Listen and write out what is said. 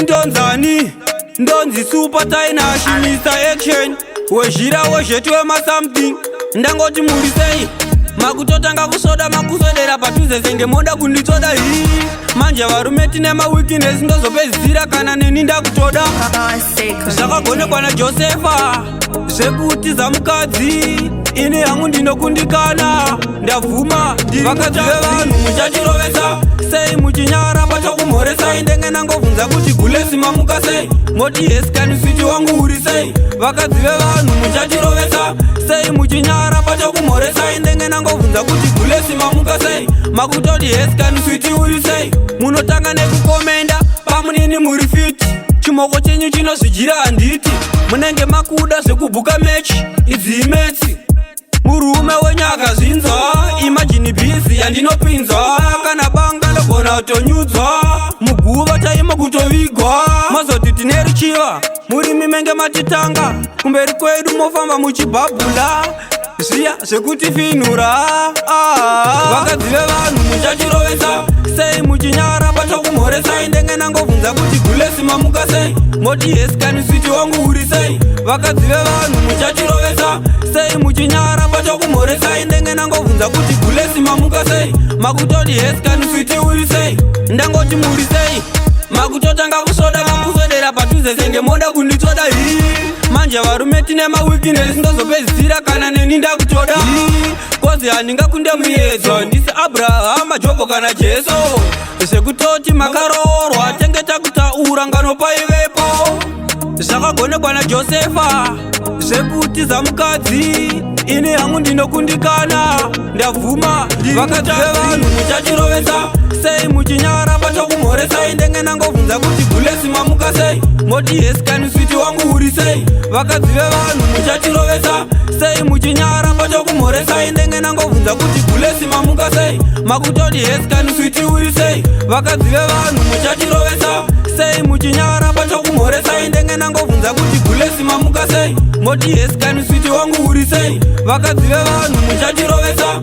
ndonzani ndonzi super tainashi Mr. Action wezhira wezvetu wemasomething ndangoti muri sei makutotanga kusoda makusodera patuze senge moda kunditsoda hii manje varume tine maweakness ndozopedzisira kana neni ndakutoda zvakagonekwa naJosefa zvekuti zamukadzi ini hangu ndinokundikana ndavhuma vakadzi vevanhu muchachirovesa sei muchinyara pachakumhoresai ndenge nangobvunza kuti gulesi mamuka sei moti yes kani switi wangu uri sei vakadzi vevanhu muchachirovesa sei muchinyara pachakumhoresai ndenge nangobvunza kuti gulesi mamuka sei makutoti yes kani switi uri sei munotanga nekukomenda pamunini muri fiti chimoko chenyu chinozvijira handiti munenge makuda zvekubhuka mechi idzi imetsi murume wenyu akazvinzwa imagini bhizi yandinopinzwa kana banga logona kutonyudzwa muguva taima kutovigwa mazoti tine ruchiva muri mimenge matitanga kumberi kwedu mofamba muchibhabhula zviya zvekutifinhura vakadzi vevanhu muchachirovesa sei muchinyara pachakumhoresai ndenge nangobvunza kuti gulesi mamuka sei moti yes kani switi wangu uri sei vakadzi vevanhu muchachirovesa sei muchinyara pachakumhoresai ndenge nangobvunza kuti gulesi mamuka sei makutoti yes kani switi uri sei ndangoti muri sei makutotanga kusoda makusodera patuze senge moda kunditsoda hii manje varume tine maweakness ndozopedzisira kana neni ndakutoda kozi handingakunde muedzwa ndisi Abrahama Jobho kana Jesu zvekutoti makaroorwa tenge takutaura ngano paivepo zvakagonekwa naJosefa zvekuti zamukadzi ini hangu ndinokundikana ndavhuma vakadzi vevanhu muchachirovesa sei muchinyara pachakumhoresai ndenge nangobvunza kuti gulesi mamuka sei moti yes kani switi wangu uri sei vakadzi vevanhu muchachirovesa sei muchinyara pachakumhoresai ndenge nangobvunza kuti gulesi mamuka sei makutoti yes kani switi uri sei vakadzi vevanhu muchachirovesa sei muchinyara pachakumhoresai ndenge nangobvunza kuti gulesi mamuka sei moti yes kani switi wangu uri sei vakadzi vevanhu muchachirovesa